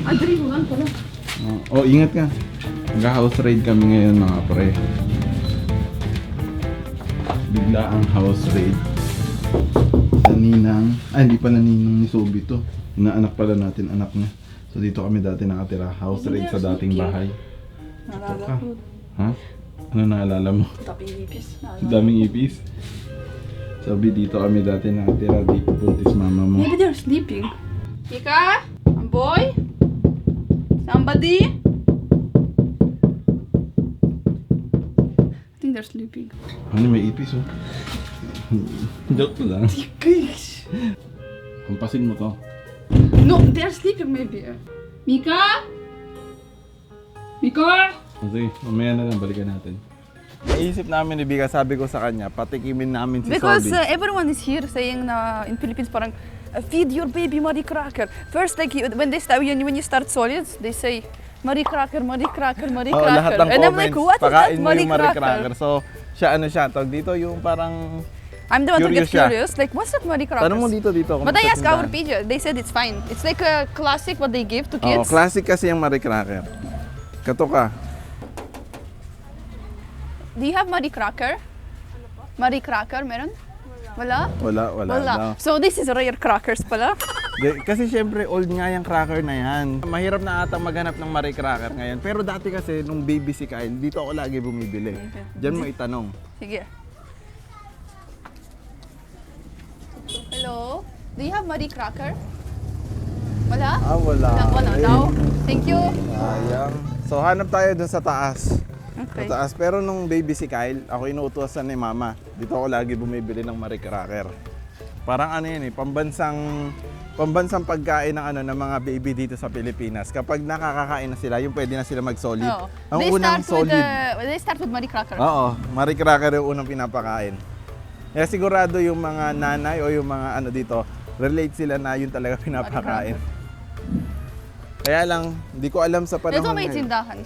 Adrian pala. Oh, ingat ka. Mag-house raid kami ngayon mga pre. Bigla ang house raid. Naninang, hindi pa naninang ni Sobi to. Inaanak pala natin, anak niya. So dito kami dati nakatira, house raid sa dating bahay. Ito ka. Ha? Ano naalala mo? Daming ipis. Daming ipis. Sabi dito kami dati nakatira, dito buntis mama mo. Maybe they're sleeping. Mika? Boy? Somebody? I think they're sleeping. Ano, may ipis oh. Joke lang. Guys. Hampasin mo to. No, they're sleeping maybe. Mika? Mika? Sige, mamaya na lang, balikan natin. Naisip namin ni Bika, sabi ko sa kanya, patikimin namin si Because Sobi. everyone is here saying na in Philippines parang feed your baby Marie Cracker. First like when they start when you start solids, they say Marie Cracker, Marie Cracker, Marie Oo, lahat Cracker. ng And I'm like, comments, what is that pakain mo Marie yung Marie Cracker? Cracker. So, siya tawag dito yung parang... I'm the one to get Curious siya. curious. Like, what's that Marie Cracker? Tanong mo dito. But I asked our PJ, they said it's fine. It's like a classic what they give to Oo, kids. classic kasi yung Marie Cracker. Kato ka. Do you have Marie Cracker? Marie Cracker, meron? Wala? Wala. daw. So this is rare crackers pala. Kasi syempre, old nga yung cracker na yan. Mahirap na ata maghanap ng Marie Cracker ngayon. Pero dati kasi, nung baby si Kyle, dito ako lagi bumibili. Diyan mo itanong. Sige. Hello? Do you have Marie Cracker? Wala? Wala. Wala daw. Thank you. Sayang. So, hanap tayo dun sa taas. Okay. Sa taas. Pero nung baby si Kyle, ako inuutosan ni mama. Dito ako lagi bumibili ng Marie Cracker. Parang ano yun pambansang pagkain ng ng mga baby dito sa Pilipinas. Kapag nakakakain na sila, yung pwede na sila mag-solid. Oo. Ang unang solid. They start with Marie Cracker. Oo, Marie Cracker yung unang pinapakain. Kaya sigurado yung mga nanay o yung mga dito, relate sila na yun talaga pinapakain. Kaya lang, hindi ko alam sa panahon Ito may ngayon. tindahan.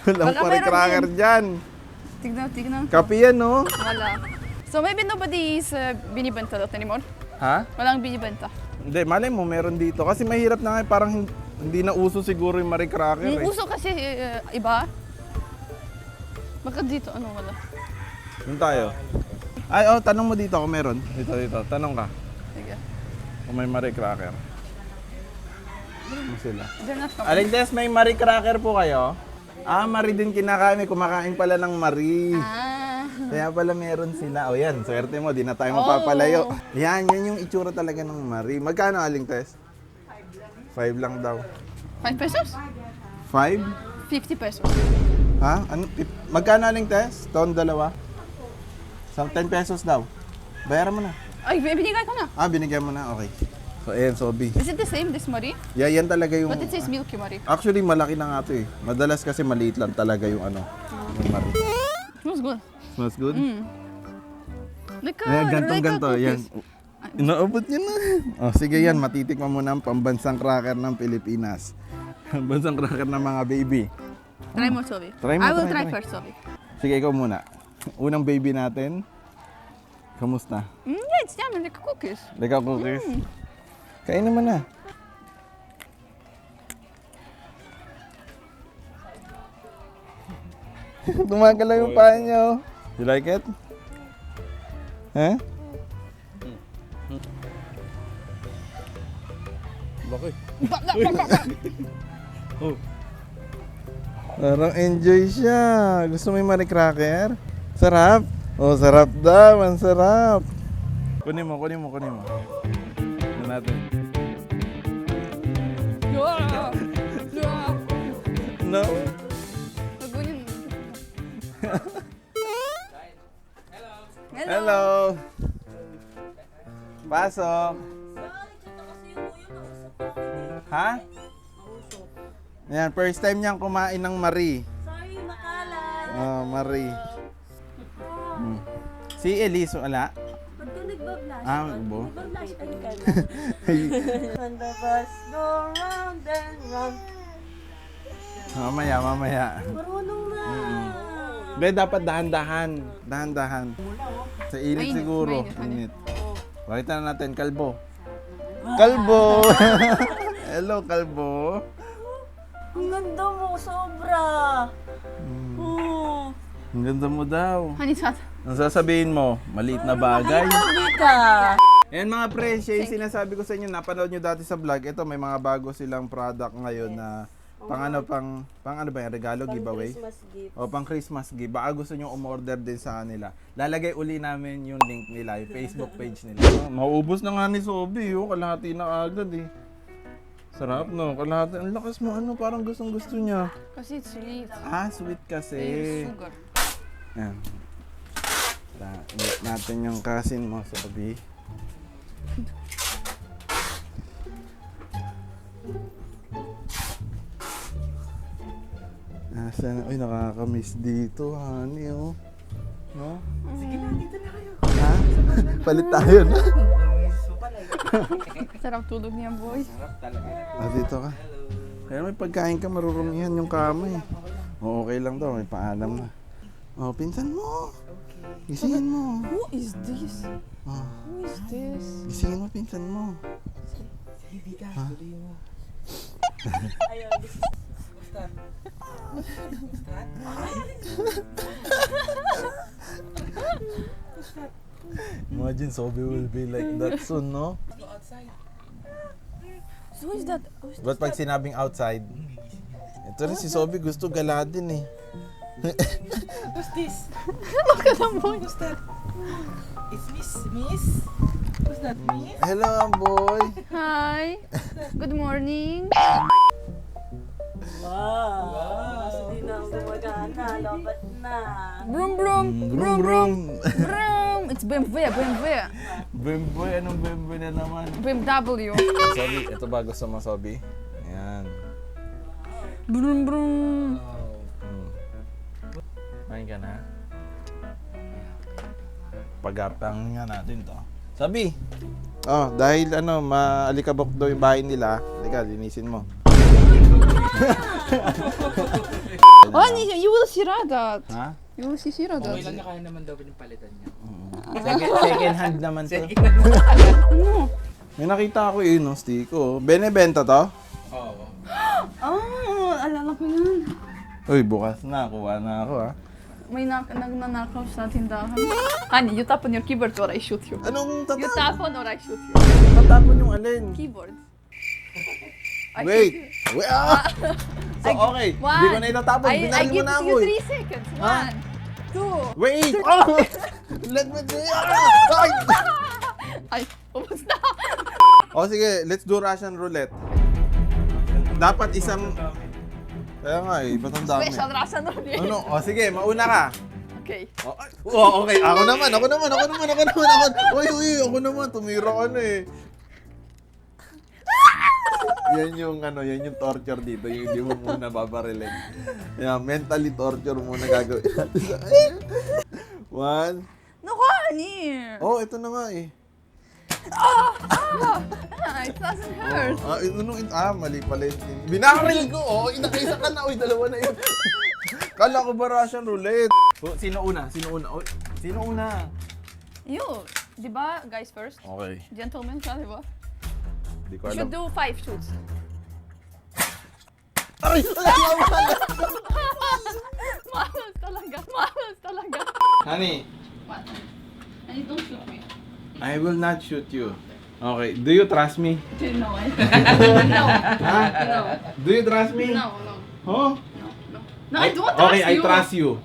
Walang Baka Marie meron Cracker dyan. Tignan. Kape yan, no? Wala. So maybe nobody is binibenta that anymore? Ha? Walang binibenta. Hindi, malay mo, meron dito. Kasi mahirap na nga, parang hindi na uso siguro yung Marie Cracker. Yung uso kasi iba. Baka dito, wala. Doon tayo. Tanong mo dito kung meron. Dito. Tanong ka. Sige. Kung may Marie Cracker. Ano sila? They're not coming. Aling Tess, may Marie Cracker po kayo? Marie din kinakain. May kumakain pala ng Marie. Kaya pala meron sila. O yan, swerte mo, di na tayo mapapalayo. Yan yung itsura talaga ng Marie. Magkano, Aling Tess? 5 lang daw. 5 pesos? 5? 50 pesos. Ha? Magkano, Aling Tess? Taon dalawa? 10 pesos daw. Bayaran mo na. Ay, binigay ko na. Binigyan mo na. Okay. So, ayan, Sobi. Is it the same, this Marie? Yeah, yan talaga yung... But it says Milky Marie. Actually, malaki na nga ito eh. Madalas kasi maliit lang talaga yung yung Marie. Smells good. Smells good? Like Gantong-ganto. Yan. Inaabot niya na. Sige yan. Matitikman mo na ang pambansang cracker ng Pilipinas. Pambansang cracker ng mga baby. Try mo, Sobi. Try mo, I will try. try first, Sobi. Sige, ikaw muna. Unang baby natin. Kamusta? Yeah, it's yummy, like cookies. Lika cookies. Kain naman na. Tumagalaw yung paa niyo. You like it? Ha? Bakit? Oh. Parang enjoy siya. Gusto mo yung Marie Cracker? Sarap? Sarap daw. Ang sarap. Kunin mo. Ano natin? No? Hello. Pasok. Ha? Ayan, first time niyang kumain ng Marie. Sorry, makalat. Marie. Si Elise, wala? Ba't ka nagbablash? Ubo. Nagbablash ka na. When the bus go round and round. Mamaya. Marunong na. Hindi, dapat dahan-dahan. Sa init Mainit, siguro. mainit. Init. Pakita na natin, kalbo. Kalbo! Hello, Kalbo. Ang ganda mo, sobra. Oh. Ang ganda mo daw. Honey, chat. Ang sasabihin mo, maliit na bagay. Hindi ka. Ayan mga pre, siya yung sinasabi ko sa inyo, napanood nyo dati sa vlog. Ito, may mga bago silang product ngayon na pang ano ba yung regalo, giveaway? Christmas gift. O pang Christmas gift. Baka gusto nyo umorder din sa kanila. Lalagay uli namin yung link nila, yung Facebook page nila. Maubos na nga ni Sobi, kalahati na agad eh. Sarap no, kalahati. Ang lakas mo, parang gustong gusto niya. Kasi it's sweet. Ah, sweet kasi. There's sugar. Yan. Init natin yung kasin mo, Sobi. Asan? Uy, nakakamiss dito, honey, oh. No? Sige na, dito na kayo. Ha? Palit tayo na. Sarap tulog niya, boy. Dito ka. Kaya may pagkain ka, marurumihan yung kama eh. O, okay lang daw, may paalam na. Oh, pinsan mo. Gisingin mo. Who is this? Oh, Who is this? gisingin mo, pinsan mo. Ayun, this is... Imagine Sobi will be like that soon, no? So who is that? Ba't pag sinabing outside? Ito rin si Sobi, gusto galadin eh. Who's this? Look at the boy. Who's that? It's Miss? Who's that, Miss? Hello, boy. Hi. Good morning. Wow! Kasi di na ako gumagana, lobat na. Broom, broom. Brum, brum. Broom. It's BMW, BMW. Bemboy, anong bemboy na naman? BMW. Sobi, ito ba gusto mo, Sobi? Ayan. Broom, broom. Main ka na. Pagapang nga natin to. Sabi! Oh, dahil maalikabok daw yung bahay nila. Halika, linisin mo. Oh, you will see Radat. Ha? You will see Radat. Okay lang niya, kaya naman daw yung palitan niya. Second hand naman to. Ano? May nakita ako yun, no, Stiko. Benebenta to? Oo. Oh, alala ko yan. Uy, bukas na. Kuha na ako, ha? May nagnanakaw sa tindahan. Honey, you tap on your keyboard or I shoot you. Anong You tap on or I shoot you. tatapon yung alin? Keyboard. I Wait! shoot you. Wait! Ah! So, okay. Hindi ko na itatapon. I Binaril mo give na ako, you eh. 3 seconds. Ha? 1, 2. Wait! Oh! Let me do it! Ay! Ay, ubos na. O sige, let's do Russian roulette. Dapat isang... Kaya nga eh, ba't ang dami? Special Russian roulette. Ano? O sige, mauna ka. Okay. Okay. Ako naman. Uy, ako naman. Tumira ka na eh. Yan yung torture dito. Yung hindi mo muna babarilin. Yan, mentally torture muna gagawin. 1. No, honey. Oh, ito na nga eh. It doesn't hurt. Mali pala yun. Binaril ko, inakaisa ka na. Uy, dalawa na yun. Kala ko ba Russian roulette? Sino una? Oh, sino una? You, di ba, guys first? Okay. Gentlemen ka, di ba? Hindi ko You alam. should do 5 shoots. Ay! Malas talaga. Honey, What? And you don't shoot me. I will not shoot you. Okay, do you trust me? No, I No. Ha? No. Do you trust me? No. Huh? No, I don't trust Okay, you. I trust you.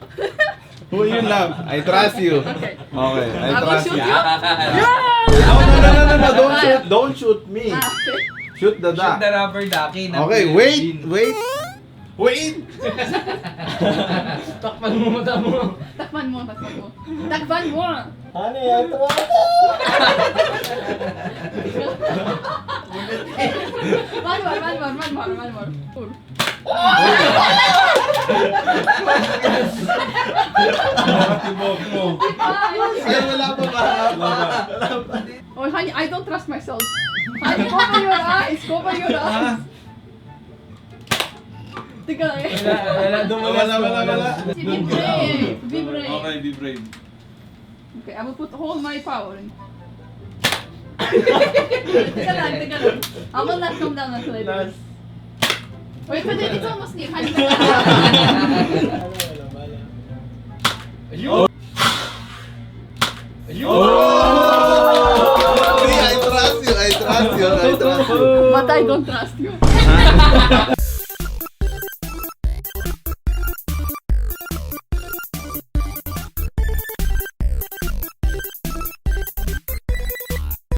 Who you love? I trust you. Okay. Okay, I I will trust shoot you. you. No, don't shoot me. Okay. Shoot the duck. The rubber ducky. Okay, wait. Takpan mo mata mo. Takpan mo. Honey, ito. One more. Pull. Tibok mo. Ay, wala pa ba? Oh, honey, I don't trust myself. Honey, cover your eyes. Teka lang eh. Wala. Be brave. Okay, be brave. Okay, I will put all my power in. Teka lang. I will not come down until I do this. Wait, but it's almost near. Ayun! Ayun! I trust you, I trust you, I trust you. But I don't trust you.